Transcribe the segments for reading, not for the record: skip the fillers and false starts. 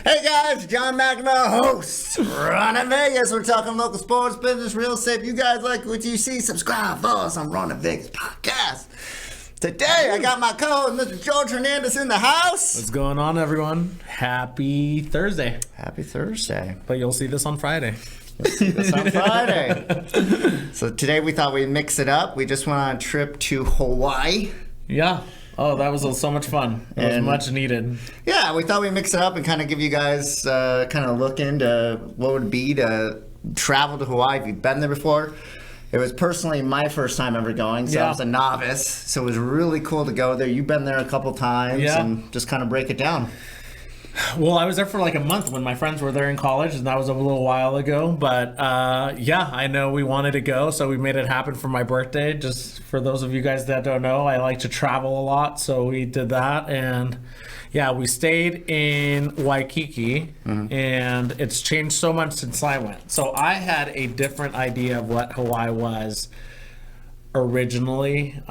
Hey guys, John McNamara, host. Ron in Vegas. We're talking local sports, business, real estate. If you guys like what you see, subscribe, follow us on Ron in Vegas podcast. Today, I got my co-host, Mr. George Hernandez, in the house. What's going on, everyone? Happy Thursday. Happy Thursday. But you'll see this on Friday. You'll see this on Friday. So today we thought we'd mix it up. We just went on a trip to Hawaii. Yeah. Oh, that was so much fun. It was much needed. Yeah, we thought we'd mix it up and kind of give you guys kind of look into what it would be to travel to Hawaii if you've been there before. It was personally my first time ever going, so I was a novice. So it was really cool to go there. You've been there a couple times and just kind of break it down. Well, I was there for like a month when my friends were there in college, and that was a little while ago. But yeah, I know we wanted to go, so we made it happen for my birthday. Just for those of you guys that don't know, I like to travel a lot, so we did that. And yeah, we stayed in Waikiki, and it's changed so much since I went. So I had a different idea of what Hawaii was originally.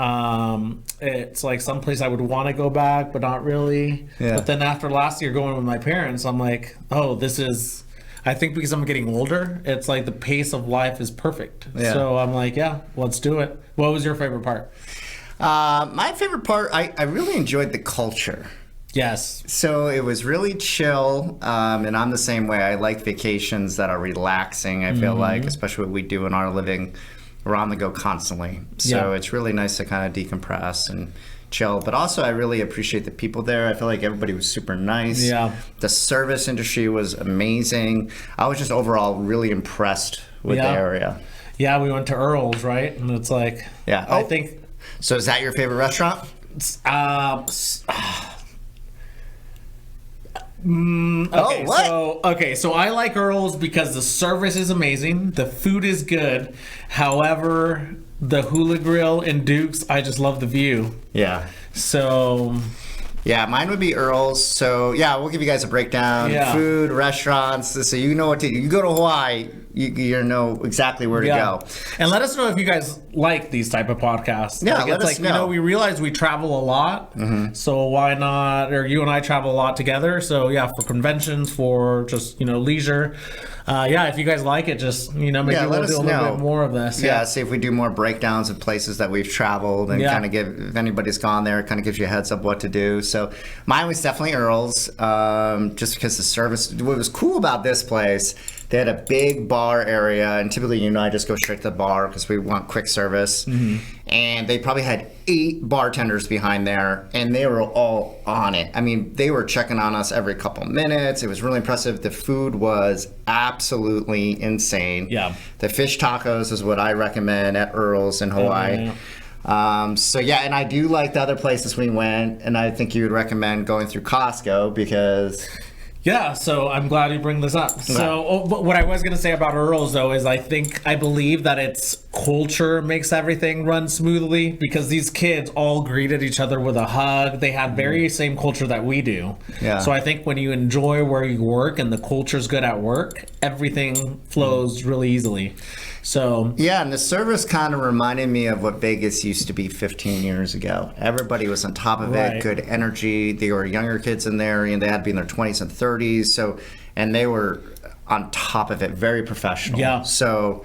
It's like someplace I would want to go back, but not really. But then after last year going with my parents, I'm like, oh, this is, I think because I'm getting older, it's like the pace of life is perfect. So I'm like, yeah, let's do it. What was your favorite part? My favorite part, I really enjoyed the culture. Yes. So it was really chill, and I'm the same way. I like vacations that are relaxing, I feel like, especially what we do in our living. We're on the go constantly. So it's really nice to kind of decompress and chill. But also, I really appreciate the people there. I feel like everybody was super nice. Yeah. The service industry was amazing. I was just overall really impressed with the area. Yeah, we went to Earl's, right? And it's like, I think. So is that your favorite restaurant? So I like Earl's because the service is amazing, the food is good. However, the Hula Grill in Dukes, I just love the view. Yeah. So yeah, mine would be Earl's. So yeah, we'll give you guys a breakdown. Food, restaurants, so you know what to do. You go to Hawaii, you know exactly where to go. And let us know if you guys like these type of podcasts. Yeah, like, let us know. You know, we realize we travel a lot, so why not? Or you and I travel a lot together. So yeah, for conventions, for just leisure. If you guys like it, just maybe we'll do a little bit more of this. Yeah, see if we do more breakdowns of places that we've traveled and kind of give, if anybody's gone there, it kind of gives you a heads up what to do. So mine was definitely Earl's, just because the service. What was cool about this place, they had a big bar area, and typically I just go straight to the bar because we want quick service. And they probably had 8 bartenders behind there, and they were all on it. I mean, they were checking on us every couple minutes. It was really impressive. The food was absolutely insane. Yeah. The fish tacos is what I recommend at Earl's in Hawaii. And I do like the other places we went, and I think you would recommend going through Costco because... Yeah, so I'm glad you bring this up. So what I was going to say about Earl's, though, is I believe that its culture makes everything run smoothly because these kids all greeted each other with a hug. They had very same culture that we do. Yeah. So I think when you enjoy where you work and the culture's good at work, everything flows really easily. So yeah, and the service kind of reminded me of what Vegas used to be 15 years ago. Everybody was on top of it, good energy. There were younger kids in there, and they had to be in their 20s and 30s. So, and they were on top of it, very professional. Yeah. So,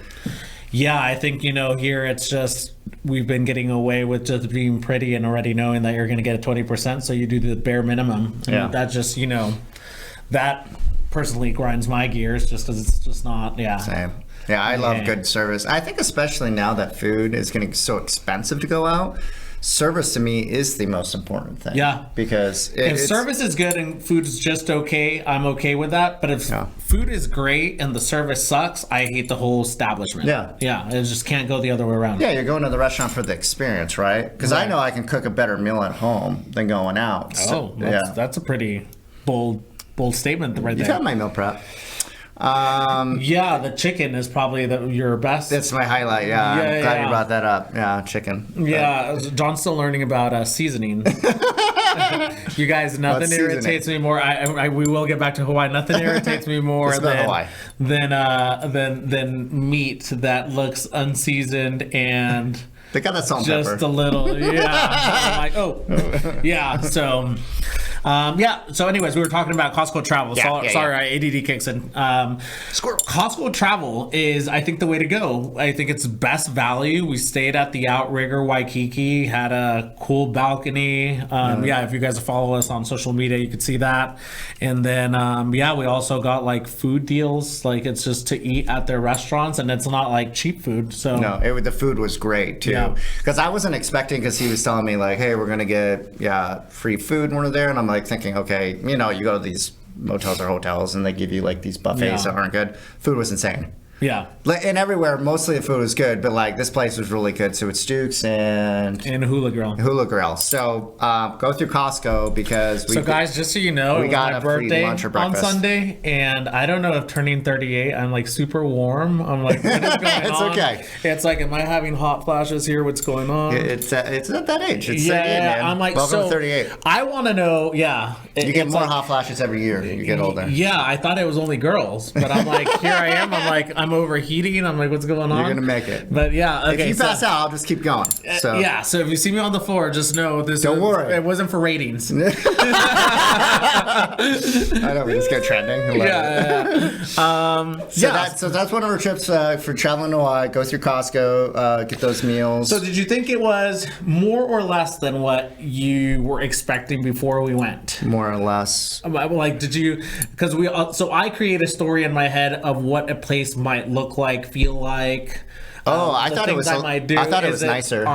yeah, I think here it's just we've been getting away with just being pretty and already knowing that you're going to get a 20%, so you do the bare minimum. And that just that personally grinds my gears just because it's just not. Yeah. Same. Yeah, I love good service. I think especially now that food is getting so expensive to go out, service to me is the most important thing. Yeah. Because if service is good and food is just okay, I'm okay with that. But if food is great and the service sucks, I hate the whole establishment. Yeah. Yeah, it just can't go the other way around. Yeah, you're going to the restaurant for the experience, right? Because I know I can cook a better meal at home than going out. So, that's a pretty bold statement right there. You've had my meal prep. The chicken is probably your best. That's my highlight. I'm glad you brought that up. Yeah, chicken. Yeah, John's still learning about seasoning. You guys, nothing irritates me more. We will get back to Hawaii. Nothing irritates me more than meat that looks unseasoned and they got that salt and just pepper. a little. Yeah, I'm like, oh, yeah. So So anyways, we were talking about Costco travel. Sorry, ADD kicks in. Costco travel is, I think, the way to go. I think it's best value. We stayed at the Outrigger Waikiki, had a cool balcony. If you guys follow us on social media, you could see that. And then, we also got like food deals. Like it's just to eat at their restaurants, and it's not like cheap food. So no, the food was great too. Because I wasn't expecting, because he was telling me like, hey, we're gonna get free food when we're there, and I'm like thinking, okay, you go to these motels or hotels and they give you like these buffets that aren't good. Food was insane. Yeah. And everywhere, mostly the food was good, but like this place was really good. So it's Duke's and Hula Grill. Hula Grill. So go through Costco because guys, just so you know, it was my birthday on Sunday, and I don't know if turning 38, I'm like super warm. I'm like, what is going on? It's okay. It's like, am I having hot flashes here? What's going on? It's at that age. It's 38, man. I'm like, welcome to 38. I want to know, you get more hot flashes every year as you get older. Yeah, I thought it was only girls, but I'm like, here I am. I'm overheating. I'm like, what's going on? You're gonna make it. But okay. If you pass out, I'll just keep going. So so if you see me on the floor, just know this. Don't worry. It wasn't for ratings. I know, we just go trending. So that's one of our trips for traveling to Hawaii. Go through Costco, get those meals. So did you think it was more or less than what you were expecting before we went? More or less. Like, did you? Because I create a story in my head of what a place might look like, feel like. I thought it was. I thought it was nicer.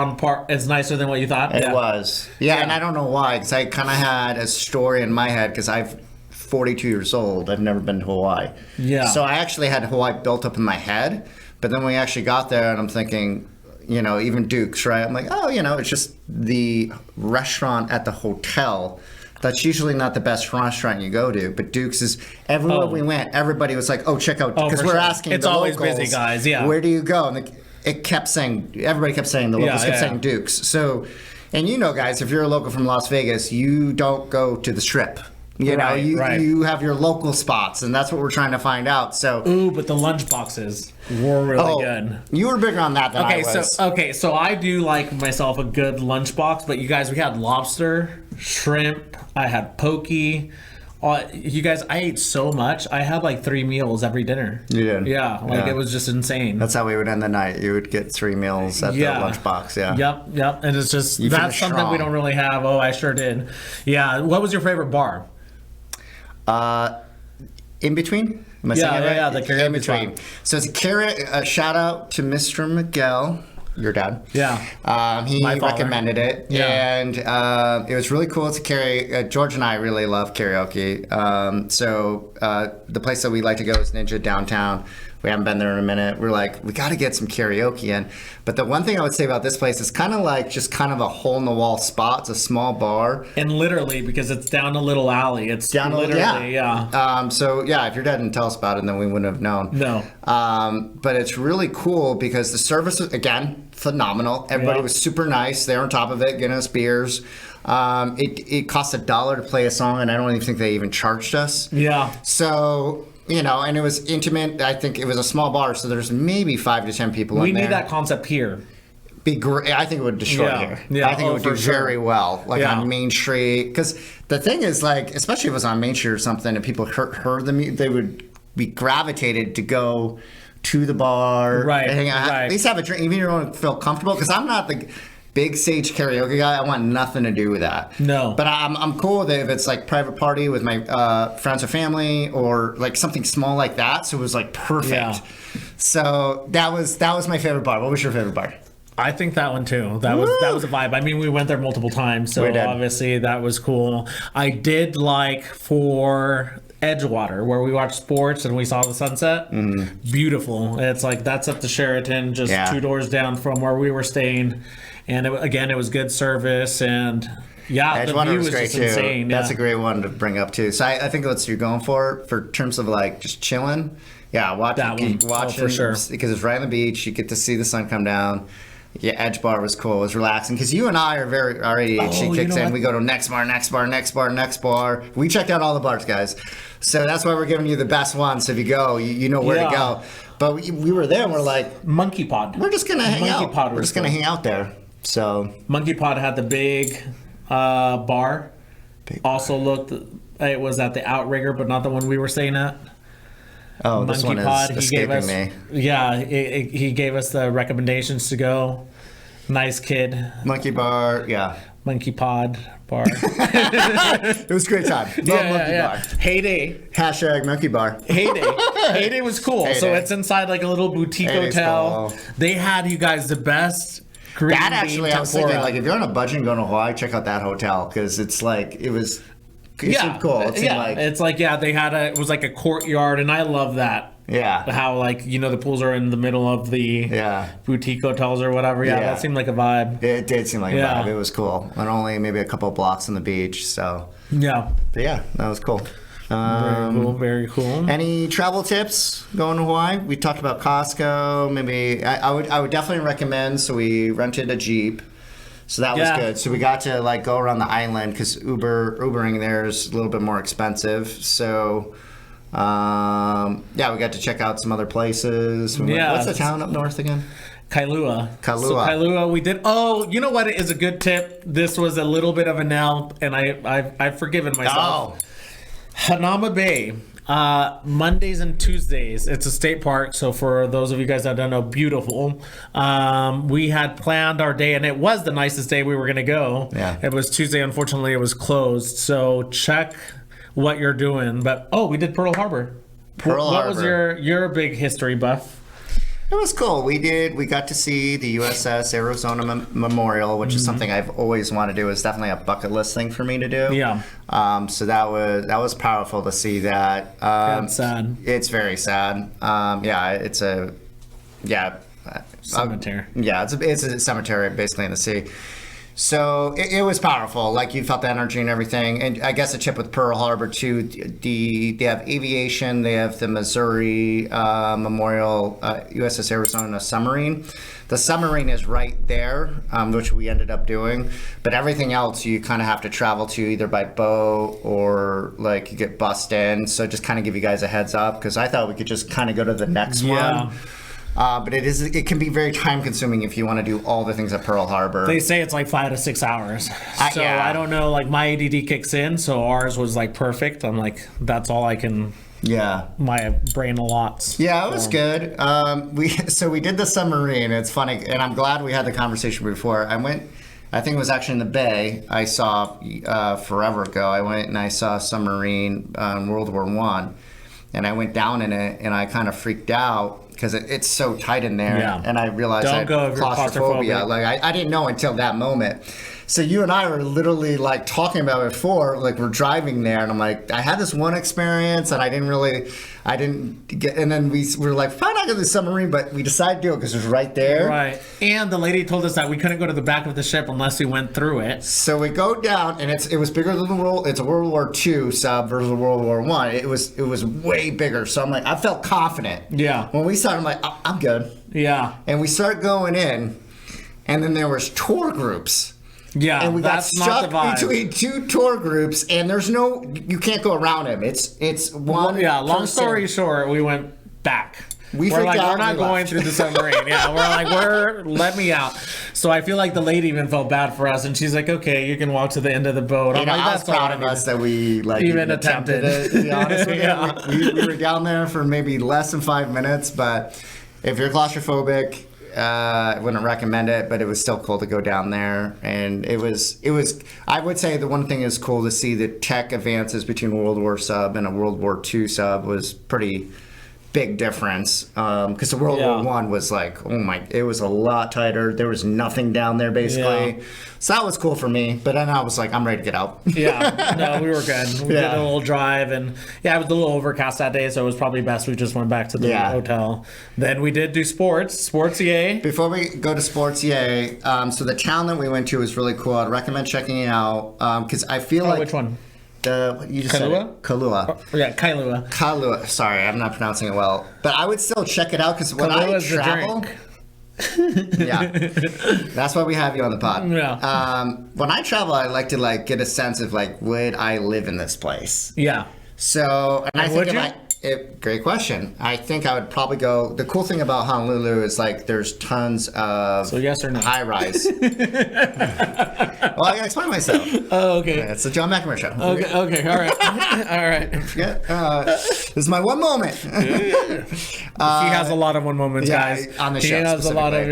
It's nicer than what you thought. It was. Yeah, and I don't know why, because I kind of had a story in my head, because I'm 42 years old. I've never been to Hawaii. Yeah. So I actually had Hawaii built up in my head, but then we actually got there, and I'm thinking, even Duke's, right? I'm like, it's just the restaurant at the hotel. That's usually not the best restaurant you go to, but Duke's is everywhere we went. Everybody was like, "Oh, check out," because we're asking. It's the always locals, busy, guys. Yeah. Where do you go? And it kept saying. Everybody kept saying. The locals kept saying Duke's. So, and guys, if you're a local from Las Vegas, you don't go to the Strip. You have your local spots, and that's what we're trying to find out. So, but the lunch boxes were really good. You were bigger on that than I was. So I do like myself a good lunch box, but you guys, we had lobster, shrimp, I had poke. You guys, I ate so much. I had like 3 meals every dinner. You did? Yeah, it was just insane. That's how we would end the night. You would get 3 meals at the lunchbox. Yeah. Yep. And it's just that's something we don't really have. Oh, I sure did. Yeah. What was your favorite bar? In between? Am I saying it right? Yeah, the karaoke in between. So it's a shout out to Mr. Miguel, your dad. Yeah. He recommended it. Yeah. And it was really cool to George and I really love karaoke. So the place that we like to go is Ninja downtown. We haven't been there in a minute. We're like, we got to get some karaoke in. But the one thing I would say about this place is kind of like just kind of a hole-in-the-wall spot. It's a small bar. And literally, because it's down a little alley. It's down literally, So, if your dad didn't tell us about it, then we wouldn't have known. No. But it's really cool because the service was, again, phenomenal. Everybody was super nice. They were on top of it, getting us beers. It cost $1 to play a song, and I don't even think they even charged us. Yeah. So... and it was intimate. I think it was a small bar, so there's maybe 5 to 10 people in there. We need that concept here. Be great. I think it would destroy here. Yeah. I think it would do very well, on Main Street. Because the thing is, especially if it was on Main Street or something, and people heard the music, they would be gravitated to go to the bar, hang out, at least have a drink, even if you don't feel comfortable. Because I'm not the big stage karaoke guy. I want nothing to do with that. No. But I'm cool with it if it's like private party with my friends or family, or like something small like that. So it was like perfect. Yeah. So that was my favorite bar. What was your favorite bar? I think that one too. That was a vibe. I mean, we went there multiple times, so obviously that was cool. I did like for Edgewater, where we watched sports and we saw the sunset. Beautiful. It's like that's at the Sheraton, just 2 doors down from where we were staying. And it was good service, and Edgewater the view was great just too. insane. That's a great one to bring up too. So I think that's what you're going for terms of like just chilling. Yeah, watch for sure, because it's right on the beach. You get to see the sun come down. Yeah, Edge Bar was cool. It was relaxing because you and I are our ADHD kicks in. We go to next bar. We checked out all the bars, guys. So that's why we're giving you the best ones. So if you go, you know where to go. But we were there and we're like, Monkey Pod. We're just gonna hang out. We're just gonna hang out there. So Monkey Pod had the big bar, also looked. It was at the Outrigger, but not the one we were staying at. Oh, this one is escaping me. Yeah, he gave us the recommendations to go. Nice kid. Monkey Bar, yeah. Monkey Pod Bar. It was a great time. Monkey Bar. Heyday. Hashtag Monkey Bar. Heyday. Heyday was cool. Heyday. So it's inside like a little boutique Heyday's hotel. cool. They had, you guys, the best green That actually, bean I was thinking, tempura. like, if you're on a budget and going to Hawaii, check out that hotel because it's like it seemed cool. It seemed like, it's like it was like a courtyard, and I love that. yeah. How like the pools are in the middle of the boutique hotels or whatever. Yeah, that seemed like a vibe. It did seem like a vibe. It was cool, and only maybe a couple of blocks on the beach. So yeah, but yeah, that was cool. Very cool. Any travel tips going to Hawaii? We talked about Costco. Maybe I would definitely recommend. So we rented a Jeep. So that was good. So we got to like go around the island because Ubering there is a little bit more expensive. So we got to check out some other places. What's the town up north again? Kailua. Kailua. So Kailua, we did. Oh, you know what is a good tip? This was a little bit of a nail, and I've forgiven myself. Oh. Hanama Bay. Mondays and Tuesdays. It's a state park, so for those of you guys that don't know, beautiful. We had planned our day, and it was the nicest day we were going to go. Yeah. It was Tuesday. Unfortunately, it was closed. So check what you're doing. But we did Pearl Harbor. What was your big history buff? It was cool. We got to see the USS Arizona Memorial, which is something I've always wanted to do. It's definitely a bucket list thing for me to do. Yeah. So that was powerful to see that. That's sad. It's very sad. It's a Cemetery. It's a cemetery basically in the sea. So it was powerful. Like you felt the energy and everything. And I guess a tip with Pearl Harbor too. They have aviation. They have the Missouri Memorial USS Arizona Submarine. The submarine is right there, which we ended up doing. But everything else you kind of have to travel to either by boat or like you get bussed in. So just kind of give you guys a heads up because I thought we could just kind of go to the next one. But it can be very time consuming if you want to do all the things at Pearl Harbor. They say it's like 5 to 6 hours. So I don't know, like my ADD kicks in, so ours was like perfect. I'm like, that's all I can. Yeah. My brain allots. Yeah, it was good. We did the submarine. It's funny, and I'm glad we had the conversation before. I think it was actually in the bay. I saw forever ago. I went and I saw a submarine in World War I, and I went down in it, and I kind of freaked out. Because it's so tight in there, and I realized I had claustrophobia. Like I didn't know until that moment. So you and I were literally like talking about it before, like we're driving there, and I'm like, I had this one experience, and I didn't get, and then we were like, probably not go to the submarine, but we decided to do it because it was right there. Right. And the lady told us that we couldn't go to the back of the ship unless we went through it. So we go down, and it was bigger than it's a World War II sub versus World War I. It was way bigger. So I'm like, I felt confident. Yeah. When we started, I'm like, I'm good. Yeah. And we start going in, and then there was tour groups. Yeah, and we got stuck between two tour groups, and you can't go around them. It's one. Yeah, long story short, we went back. We're not going through the submarine. Yeah, let me out. So I feel like the lady even felt bad for us, and she's like, okay, you can walk to the end of the boat. I'm like, I was proud of us that we even attempted it. To be honest with you, we were down there for maybe less than 5 minutes, but if you're claustrophobic, I wouldn't recommend it, but it was still cool to go down there. And it was I would say the one thing is cool to see the tech advances between World War sub and a World War II sub was pretty big difference. Because the World War I was like, it was a lot tighter. There was nothing down there basically. Yeah. So that was cool for me. But then I was like, I'm ready to get out. Yeah, no, we were good. We did a little drive, and it was a little overcast that day, so it was probably best we just went back to the hotel. Then we did do sports, yay. Before we go to sports, yay. So the town that we went to was really cool. I'd recommend checking it out because I feel like which one? You just said it. Kailua. Kailua. Sorry, I'm not pronouncing it well, but I would still check it out because when I travel. That's why we have you on the pod. Yeah. When I travel, I like to get a sense of would I live in this place? Yeah. So, and I think Great question. I think I would probably go. The cool thing about Honolulu is like there's tons of yes or no? high rise. Well, I gotta explain myself. Oh, okay. It's the John McNamara show. Okay, all right. All right. Forget. This is my one moment. He has a lot of one moments, guys. On the show. He has a lot of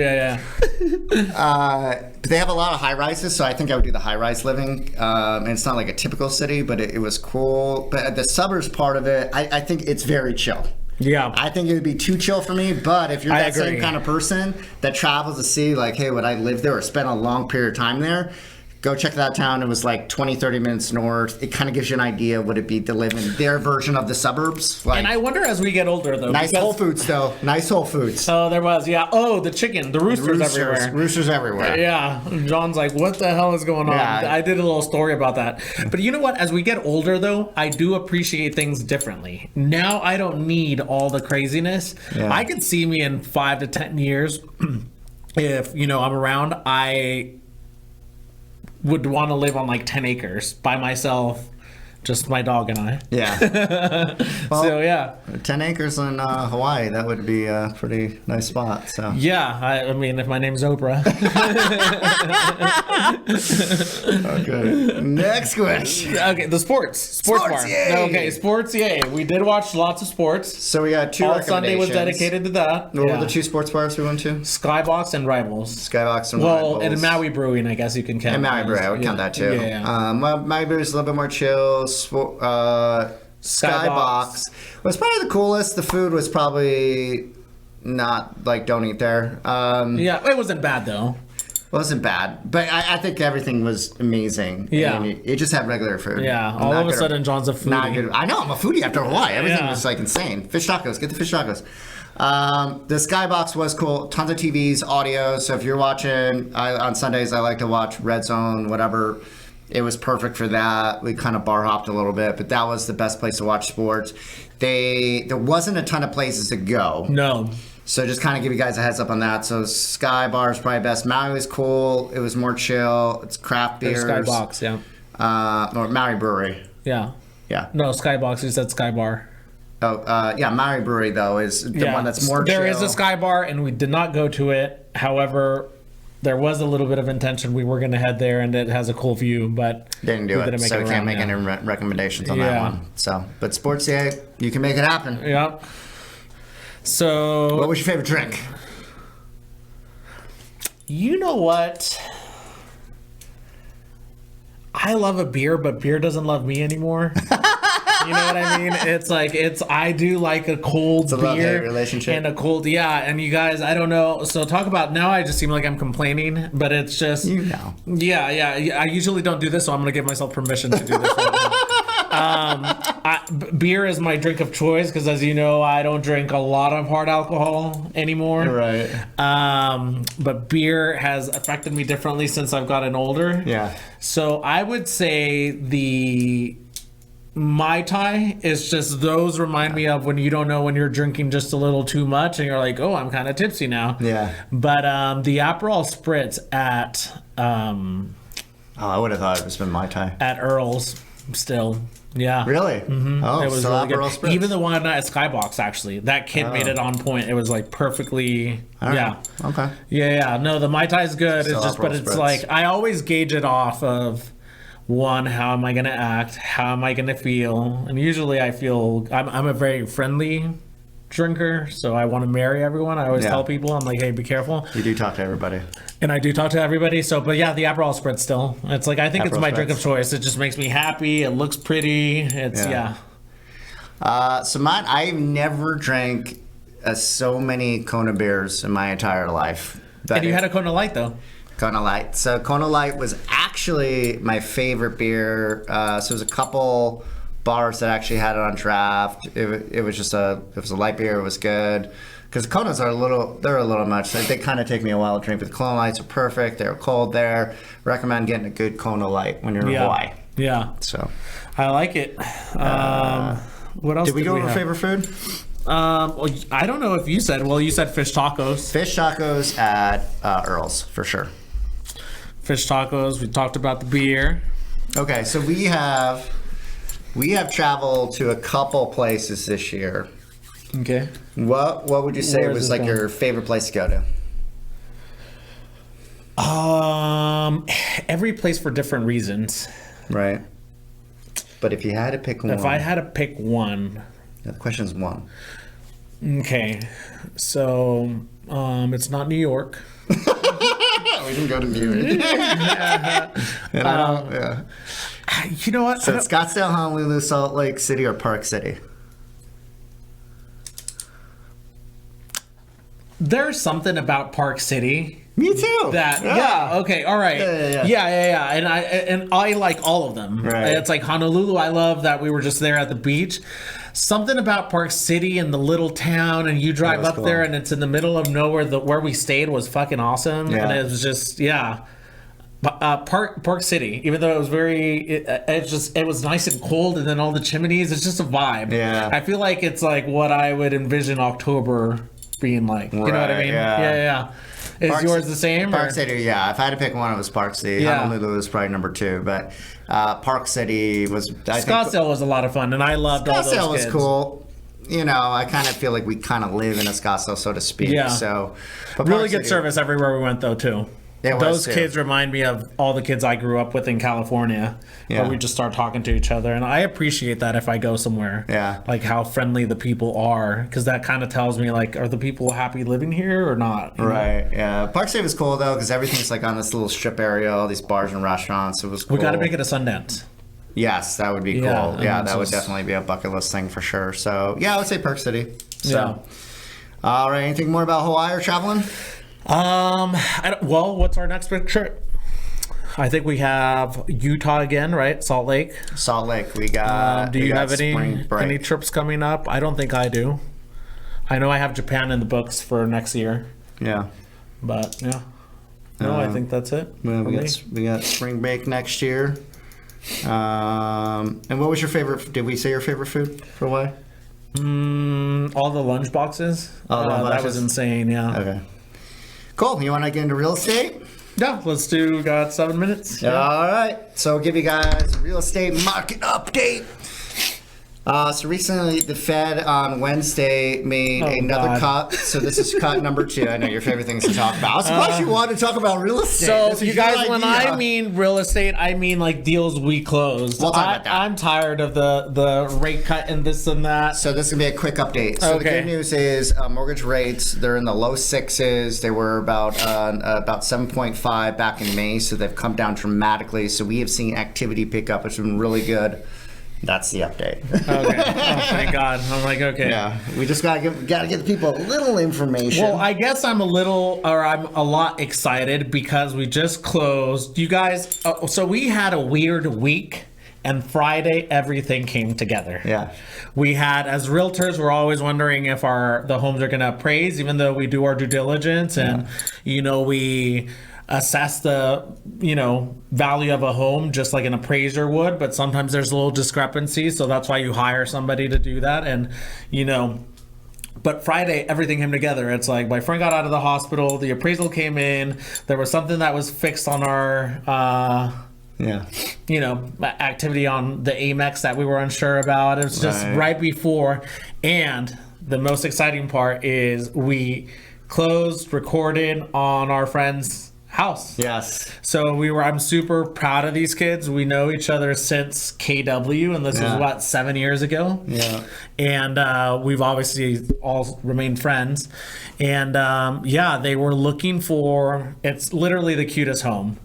But they have a lot of high rises, so I think I would do the high rise living. And it's not like a typical city, but it was cool. But the suburbs part of it, I think it's very chill. Yeah. I think it would be too chill for me, but if you're that same kind of person that travels to see, like, hey, would I live there or spend a long period of time there? Go check that town. It was like 20, 30 minutes north. It kind of gives you an idea what it'd be to live in their version of the suburbs. Like, and I wonder as we get older, though. Nice Whole Foods, though. Nice Whole Foods. Oh, there was, yeah. Oh, the chicken. The roosters everywhere. Roosters everywhere. Yeah. John's like, what the hell is going on? Yeah. I did a little story about that. But you know what? As we get older, though, I do appreciate things differently. Now I don't need all the craziness. Yeah. I could see me in 5 to 10 years if, I'm around. I would want to live on like 10 acres by myself, just my dog and I. Yeah. Well, so yeah, 10 acres in Hawaii, that would be a pretty nice spot. So yeah, I mean, if my name's Oprah. Okay. Next question. Okay, the sports bar. Yay! Okay, sports. Yay! We did watch lots of sports. So we got two All recommendations. Sunday was dedicated to that. What were the two sports bars we went to? Skybox and Rivals. Skybox and Well, Rivals. and Maui Brewing, I guess you can count. And Maui Brewing, I would count that too. Yeah. Maui Brewing is a little bit more chill. Skybox was probably the coolest. The food was probably not like don't eat there. Yeah, it wasn't bad though. Wasn't bad, but I think everything was amazing. Yeah. I mean, it just had regular food. Yeah, I'm all not of a gonna- sudden John's a foodie. Not good. I know, I'm a foodie after Hawaii. Everything Yeah. was like insane. Fish tacos, get the fish tacos. The Skybox was cool. Tons of TVs, audio. So if you're watching on Sundays, I like to watch Red Zone, whatever. It was perfect for that. We kind of bar hopped a little bit, but that was the best place to watch sports. There wasn't a ton of places to go. No. So just kind of give you guys a heads up on that. So Sky Bar is probably best. Maui was cool. It was more chill. It's craft beers. Skybox, yeah. Or Maui Brewery. Yeah. Yeah. No, Skybox. You said Sky Bar. Oh, yeah. Maui Brewery though is the one that's more chill. There is a Sky Bar, and we did not go to it. However, there was a little bit of intention. We were going to head there, and it has a cool view, but didn't do it. So we can't make any recommendations on that one. So, but sports, yeah, you can make it happen. Yeah. So, What was your favorite drink? You know what? I love a beer, but beer doesn't love me anymore. You know what I mean? It's like I do like a cold beer love-hate relationship. and a cold and you guys, I don't know. So talk about now. I just seem like I'm complaining, but it's just Yeah. I usually don't do this, so I'm gonna give myself permission to do this. Beer is my drink of choice because, as you know, I don't drink a lot of hard alcohol anymore. Right. But beer has affected me differently since I've gotten older. Yeah. So I would say the Mai Tai is just, those remind me of when you don't know when you're drinking just a little too much and you're like, oh, I'm kind of tipsy now. Yeah. But the Aperol Spritz at I would have thought it was been Mai Tai. at Earl's still. Yeah. Really? Mm-hmm. Oh, It was so really good. Aperol Spritz. Even the one at Skybox, actually. That kid made it on point. It was like perfectly. All right. Yeah. Okay. Yeah. No, the Mai Tai is good. So It's just, but Aperol it's Spritz. like, I always gauge it off of, one, how am I going to act? How am I going to feel? And usually I feel, I'm a very friendly drinker, so I want to marry everyone. I always tell people, I'm like, hey, be careful. You do talk to everybody. And I do talk to everybody. So, but yeah, the Aperol Spritz still. It's like, I think it's Aperol my drink of Spritz. choice. It just makes me happy. It looks pretty. It's, Yeah. So mine, I've never drank so many Kona beers in my entire life. And you had a Kona Light, though. Kona Light. So Kona Light was actually my favorite beer. So there's a couple bars that actually had it on draft. It was a light beer. It was good. Because Konas are a little much. They kind of take me a while to drink, but the Kona Lights are perfect. They're cold there. Recommend getting a good Kona Light when you're in Hawaii. Yeah. So I like it. What else did we go over have? favorite food? Well, I don't know if you said. Well, you said fish tacos. Fish tacos at Earl's for sure. Fish tacos. We talked about the beer. Okay, so we have We have traveled to a couple places this year. Okay. What would you say Where is was this like going? your favorite place to go to? Every place for different reasons. Right. But if you had to pick one, If I had to pick one, the question's one. okay. So, it's not New York. We didn't go to New York. And I don't. Yeah. You know what? So it's Scottsdale, Honolulu, Salt Lake City, or Park City. There's something about Park City Me too. that okay, all right. Yeah. And I like all of them. Right. It's like Honolulu, I love that we were just there at the beach. Something about Park City and the little town, and you drive was up cool. there and it's in the middle of nowhere. Where we stayed was fucking awesome. Yeah. And it was just Park City, even though it was it was nice and cold, and then all the chimneys, it's just a vibe. Yeah. I feel like it's like what I would envision October being like. You know what I Right, mean? yeah. Yeah. Is Park yours Ci- the same? Park or- City, yeah. If I had to pick one, it was Park City. Yeah. Honolulu was probably number 2, but Park City was. I think Scottsdale was a lot of fun, and I loved all those Scottsdale was kids. cool. You know, I kind of feel like we kind of live in a Scottsdale, so to speak. Yeah. So, but Really Park good City- service everywhere we went, though, too. It was, Those too. kids remind me of all the kids I grew up with in California, Yeah. where we just start talking to each other, and I appreciate that if I go somewhere. Yeah. Like how friendly the people are, because that kind of tells me, like, are the people happy living here or not? You know? Right. Yeah. Park City was cool though, because everything's like on this little strip area, all these bars and restaurants. It was cool. We got to make it a Sundance. Yes, that would be Yeah, cool. Yeah, and that would just- definitely be a bucket list thing for sure. So yeah, I would say Park City. So, Yeah. all right. Anything more about Hawaii or traveling? What's our next big trip? I think we have Utah again, right? Salt Lake. Salt Lake. We got. Do we you got have spring break. any trips coming up? I don't think I do. I know I have Japan in the books for next year, Yeah. but yeah. No, I think that's it. Well, for me. we got spring break next year. And what was your favorite? Did we say your favorite food for Hawaii? All the lunch boxes. Oh, the that lunches? was insane. Yeah. Okay. Cool. You want to get into real estate? Yeah. Let's do. Got 7 minutes. All right. So we'll give you guys a real estate market update. So recently, the Fed on Wednesday made another cut. So this is cut number 2. I know your favorite things to talk about. I was surprised you wanted to talk about real estate. So This is you your guys, when idea. I mean real estate, I mean like deals we closed. We'll talk about that. I'm tired of the rate cut and this and that. So this is gonna be a quick update. So the Okay. good news is mortgage rates, they're in the low 6s. They were about 7.5 back in May, so they've come down dramatically. So we have seen activity pick up, which has been really good. That's the update. Okay. Oh, thank God. I'm like, okay. Yeah, we just gotta give the people a little information. Well, I guess I'm a lot excited because we just closed. You guys, so we had a weird week, and Friday everything came together. Yeah. We had, as realtors, we're always wondering if the homes are going to appraise, even though we do our due diligence and we assess the value of a home just like an appraiser would, but sometimes there's a little discrepancy, so that's why you hire somebody to do that. And but Friday everything came together. It's like my friend got out of the hospital, the appraisal came in, there was something that was fixed on our activity on the Amex that we were unsure about. It was just right before, and the most exciting part is we closed, recorded on our friend's house. Yes. So I'm super proud of these kids. We know each other since KW, and this was 7 years ago. Yeah. And we've obviously all remained friends. And they were looking for, it's literally the cutest home.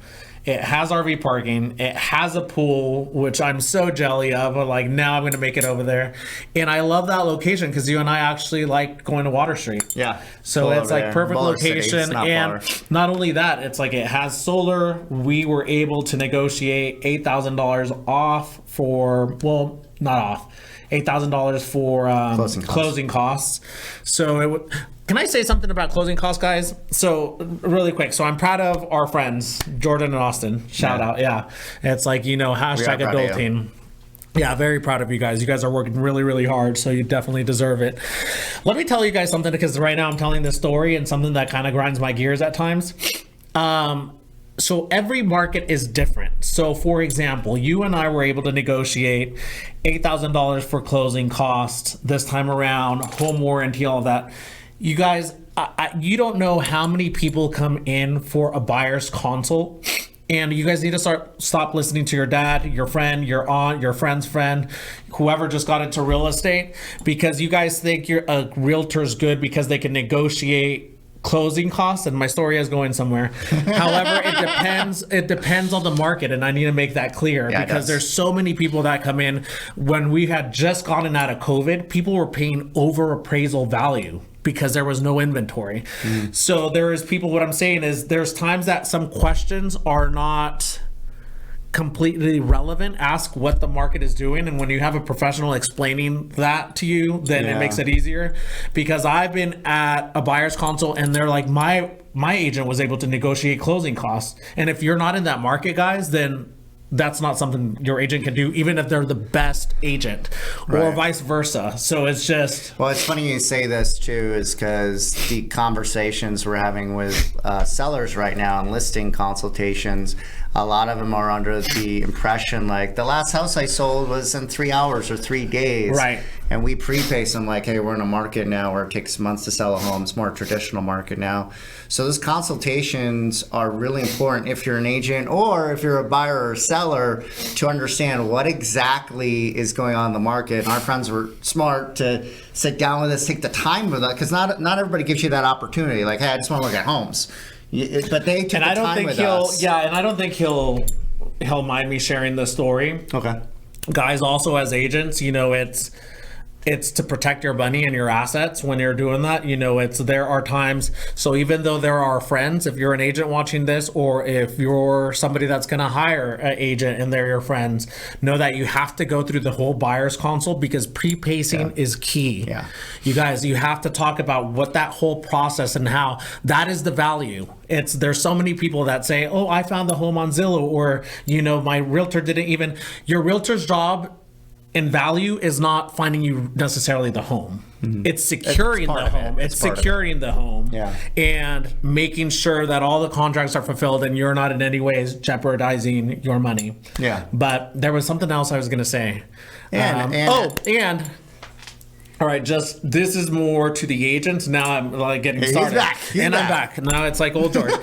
It has RV parking. It has a pool, which I'm so jelly of. But like now I'm going to make it over there. And I love that location because you and I actually like going to Water Street. Yeah. So Cool it's over like there. perfect Boulder City, location. it's not And far. not only that, it's like it has solar. We were able to negotiate $8,000 off for, well, not off, $8,000 for closing costs. So can I say something about closing costs, guys? So really quick. So I'm proud of our friends, Jordan and Austin. Shout out. Yeah. It's like, hashtag proud of you. adulting. Yeah, very proud of you guys. You guys are working really, really hard, so you definitely deserve it. Let me tell you guys something, because right now I'm telling this story and something that kind of grinds my gears at times. so every market is different. So for example, you and I were able to negotiate $8,000 for closing costs this time around, home warranty, all of that. You guys, you don't know how many people come in for a buyer's consult. And you guys need to stop listening to your dad, your friend, your aunt, your friend's friend, whoever just got into real estate, because you guys think a realtor's good because they can negotiate closing costs, and my story is going somewhere. However, it depends on the market, and I need to make that clear, because there's so many people that come in. When we had just gotten out of COVID, people were paying over appraisal value because there was no inventory. So there is people, what I'm saying is there's times that some questions are not completely relevant. Ask what the market is doing, and when you have a professional explaining that to you, then it makes it easier. Because I've been at a buyer's consult and they're like, my agent was able to negotiate closing costs, and if you're not in that market, guys, then that's not something your agent can do, even if they're the best agent, or vice versa. So it's just... Well, it's funny you say this too, is because the conversations we're having with sellers right now and listing consultations, a lot of them are under the impression like the last house I sold was in 3 hours or 3 days. Right. And we preface them like, hey, we're in a market now where it takes months to sell a home. It's more a traditional market now. So those consultations are really important if you're an agent or if you're a buyer or a seller, to understand what exactly is going on in the market. And our friends were smart to sit down with us, take the time with that, because not everybody gives you that opportunity. Like, hey, I just want to look at homes. But they took the time with us. Yeah, and I don't think he'll mind me sharing the story. Okay. Guys, also as agents, it's to protect your money and your assets when you're doing that. There are times, so even though there are friends, if you're an agent watching this, or if you're somebody that's going to hire an agent and they're your friends, know that you have to go through the whole buyer's consult, because pre-pacing is key. Yeah. You guys, you have to talk about what that whole process and how that is the value. There's so many people that say, oh, I found the home on Zillow, or, my realtor didn't even, your realtor's job and value is not finding you necessarily the home. It's securing the home. It's securing the home. Yeah. And making sure that all the contracts are fulfilled and you're not in any ways jeopardizing your money. Yeah. But there was something else I was going to say. All right, just this is more to the agents. Now I'm like getting started. He's back. I'm back. Now it's like old George.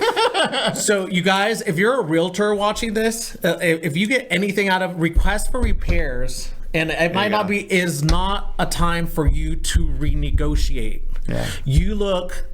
So you guys, if you're a realtor watching this, if you get anything out of requests for repairs, and it might not be, is not a time for you to renegotiate. Yeah. You look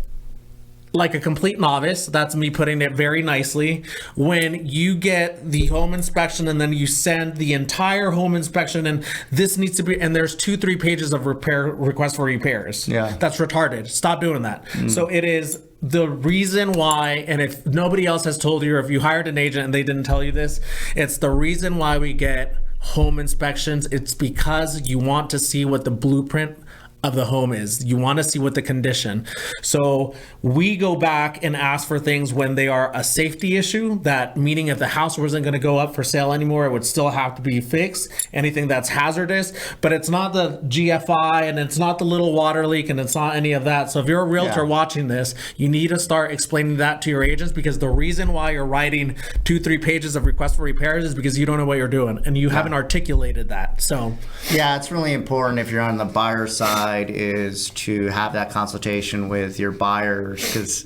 like a complete novice. That's me putting it very nicely. When you get the home inspection and then you send the entire home inspection, and this needs to be, and there's 2-3 pages of requests for repairs. Yeah. That's retarded. Stop doing that. So it is the reason why, and if nobody else has told you, or if you hired an agent and they didn't tell you this, it's the reason why we get home inspections. It's because you want to see what the blueprint of the home is. You want to see what the condition. So we go back and ask for things when they are a safety issue, that meaning if the house wasn't going to go up for sale anymore, it would still have to be fixed. Anything that's hazardous, but it's not the GFI, and it's not the little water leak, and it's not any of that. So if you're a realtor watching this, you need to start explaining that to your agents, because the reason why you're writing 2-3 pages of requests for repairs is because you don't know what you're doing and you haven't articulated that. So yeah, it's really important if you're on the buyer side is to have that consultation with your buyers, because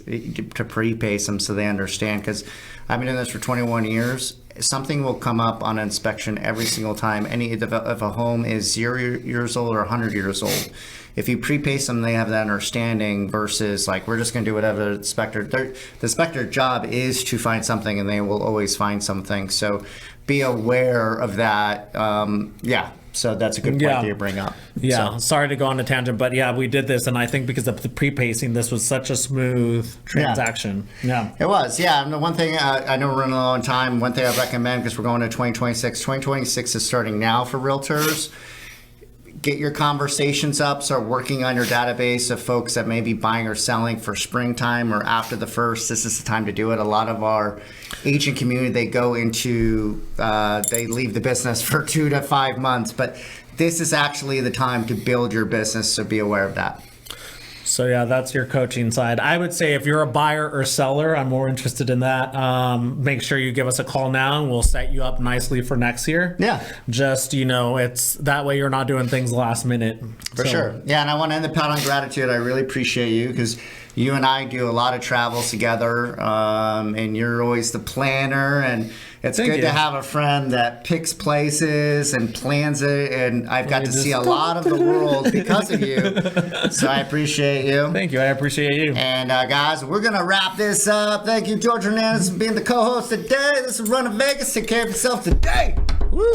to prepace them so they understand. Because I've been in this for 21 years. Something will come up on inspection every single time. If a home is 0 years old or 100 years old, if you prepace them, they have that understanding, versus like, we're just going to do whatever the inspector job is to find something, and they will always find something. So be aware of that. So that's a good point that you bring up. Yeah, sorry to go on a tangent, but yeah, we did this, and I think because of the pre-pacing, this was such a smooth transaction. Yeah. It was, yeah. And the one thing, I know we're running low on time, one thing I recommend, because we're going to 2026. 2026 is starting now for realtors. Get your conversations up, start working on your database of folks that may be buying or selling for springtime or after the first. This is the time to do it. A lot of our agent community, they leave the business for 2 to 5 months, but this is actually the time to build your business, so be aware of that. So yeah, that's your coaching side. I would say if you're a buyer or seller, I'm more interested in that. Make sure you give us a call now and we'll set you up nicely for next year. Yeah. Just, it's that way you're not doing things last minute. For sure. Yeah, and I want to end the pat on gratitude. I really appreciate you because you and I do a lot of travels together, and you're always the planner, and it's good to have a friend that picks places and plans it, and I've got to see a lot of the world because of you, so I appreciate you. Thank you. I appreciate you. And guys, we're going to wrap this up. Thank you, George Hernandez, for being the co-host today. This is Run to Vegas. Take care of yourself today. Woo.